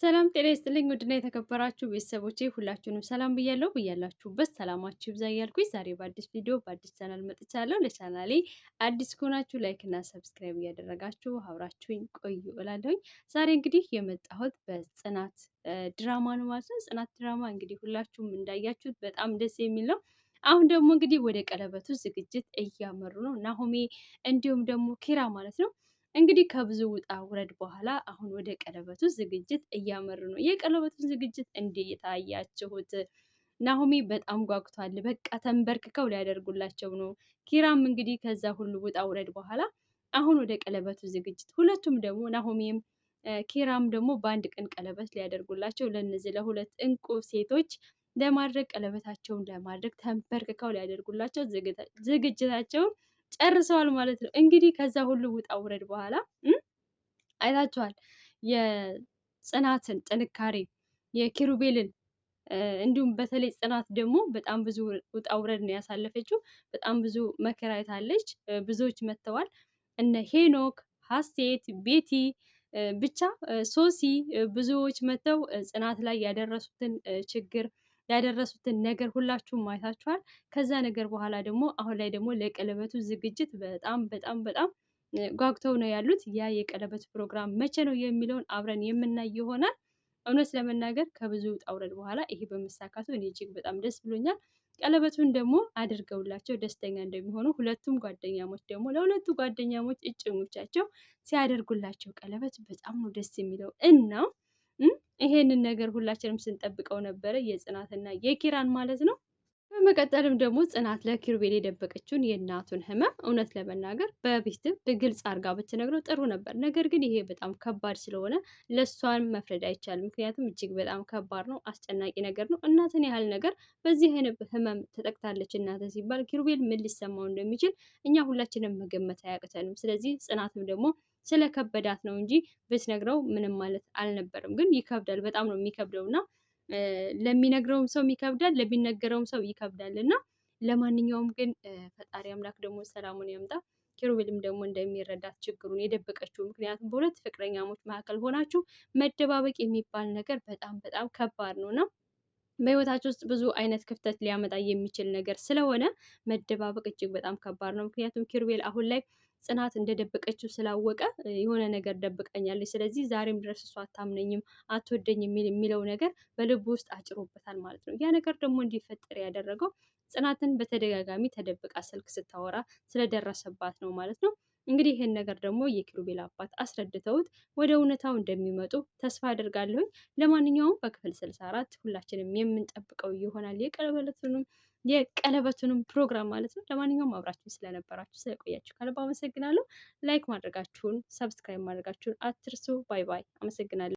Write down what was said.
ሰላም ጤና ይስጥልኝ ውድና የተከበራችሁ ቤተሰቦቼ ሁላችሁንም ሰላም ብያለሁ። ብያላችሁበት ሰላማችሁ ይብዛ እያልኩኝ ዛሬ በአዲስ ቪዲዮ በአዲስ ቻናል መጥቻለሁ። ለቻናሌ አዲስ ከሆናችሁ ላይክ እና ሰብስክራይብ እያደረጋችሁ አብራችሁኝ ቆዩ እላለሁኝ። ዛሬ እንግዲህ የመጣሁት በጽናት ድራማ ነው ማለት ነው። ጽናት ድራማ እንግዲህ ሁላችሁም እንዳያችሁት በጣም ደስ የሚል ነው። አሁን ደግሞ እንግዲህ ወደ ቀለበቱ ዝግጅት እያመሩ ነው ናሆሜ እንዲሁም ደግሞ ኪራ ማለት ነው። እንግዲህ ከብዙ ውጣ ውረድ በኋላ አሁን ወደ ቀለበቱ ዝግጅት እያመሩ ነው። የቀለበቱን ዝግጅት እንዴት አያችሁት? ናሆሚ በጣም ጓጉቷል። በቃ ተንበርክከው ሊያደርጉላቸው ነው። ኪራም እንግዲህ ከዛ ሁሉ ውጣ ውረድ በኋላ አሁን ወደ ቀለበቱ ዝግጅት ሁለቱም ደግሞ ናሆሚም ኪራም ደግሞ በአንድ ቀን ቀለበት ሊያደርጉላቸው ለነዚህ ለሁለት እንቁ ሴቶች ለማድረግ ቀለበታቸውን ለማድረግ ተንበርክከው ሊያደርጉላቸው ዝግጅታቸውን ጨርሰዋል ማለት ነው። እንግዲህ ከዛ ሁሉ ውጣ ውረድ በኋላ አይታችኋል የጽናትን ጥንካሬ የኪሩቤልን እንዲሁም በተለይ ጽናት ደግሞ በጣም ብዙ ውጣ ውረድ ነው ያሳለፈችው። በጣም ብዙ መከራ አይታለች። ብዙዎች መጥተዋል። እነ ሄኖክ፣ ሀሴት፣ ቤቲ ብቻ ሶሲ ብዙዎች መጥተው ጽናት ላይ ያደረሱትን ችግር ያደረሱትን ነገር ሁላችሁም አይታችኋል። ከዛ ነገር በኋላ ደግሞ አሁን ላይ ደግሞ ለቀለበቱ ዝግጅት በጣም በጣም በጣም ጓጉተው ነው ያሉት። ያ የቀለበት ፕሮግራም መቼ ነው የሚለውን አብረን የምናይ ይሆናል። እውነት ለመናገር ከብዙ ውጣ ውረድ በኋላ ይሄ በመሳካቱ እኔ እጅግ በጣም ደስ ብሎኛል። ቀለበቱን ደግሞ አድርገውላቸው ደስተኛ እንደሚሆኑ ሁለቱም ጓደኛሞች ደግሞ ለሁለቱ ጓደኛሞች እጭኞቻቸው ሲያደርጉላቸው ቀለበት በጣም ነው ደስ የሚለው እና ይሄንን ነገር ሁላችንም ስንጠብቀው ነበረ፣ የጽናትና የኪራን ማለት ነው። በመቀጠልም ደግሞ ጽናት ለኪሩቤል የደበቀችውን የእናቱን ህመም እውነት ለመናገር በፊትም በግልጽ አድርጋ ብትነግረው ጥሩ ነበር። ነገር ግን ይሄ በጣም ከባድ ስለሆነ ለእሷን መፍረድ አይቻልም። ምክንያቱም እጅግ በጣም ከባድ ነው፣ አስጨናቂ ነገር ነው። እናትን ያህል ነገር በዚህ አይነት ህመም ተጠቅታለች እናት ሲባል ኪሩቤል ምን ሊሰማው እንደሚችል እኛ ሁላችንም መገመት አያቅተንም። ስለዚህ ጽናትም ደግሞ ስለከበዳት ነው እንጂ ብትነግረው ምንም ማለት አልነበረም። ግን ይከብዳል፣ በጣም ነው የሚከብደው እና ለሚነግረውም ሰው ይከብዳል፣ ለሚነገረውም ሰው ይከብዳል እና ለማንኛውም ግን ፈጣሪ አምላክ ደግሞ ሰላሙን ያምጣ። ኪሩቤልም ደግሞ እንደሚረዳት ችግሩን የደበቀችው ምክንያቱም በሁለት ፍቅረኛሞች መካከል ሆናችሁ መደባበቅ የሚባል ነገር በጣም በጣም ከባድ ነው እና በህይወታቸው ውስጥ ብዙ አይነት ክፍተት ሊያመጣ የሚችል ነገር ስለሆነ መደባበቅ እጅግ በጣም ከባድ ነው። ምክንያቱም ኪሩቤል አሁን ላይ ጽናት እንደደበቀችው ስላወቀ የሆነ ነገር ደብቀኛለች፣ ስለዚህ ዛሬም ድረስ እሷ አታምነኝም፣ አትወደኝም የሚለው ነገር በልቡ ውስጥ አጭሮበታል ማለት ነው። ያ ነገር ደግሞ እንዲፈጠር ያደረገው ጽናትን በተደጋጋሚ ተደብቃ ስልክ ስታወራ ስለደረሰባት ነው ማለት ነው። እንግዲህ ይህን ነገር ደግሞ የኪሩቤል አባት አስረድተውት ወደ እውነታው እንደሚመጡ ተስፋ አድርጋለሁኝ። ለማንኛውም በክፍል 64 ሁላችንም የምንጠብቀው ይሆናል የቀለበቱንም ፕሮግራም ማለት ነው። ለማንኛውም አብራችሁን ስለነበራችሁ ስለቆያችሁ ከልብ አመሰግናለሁ። ላይክ ማድረጋችሁን ሰብስክራይብ ማድረጋችሁን አትርሱ። ባይ ባይ። አመሰግናለሁ።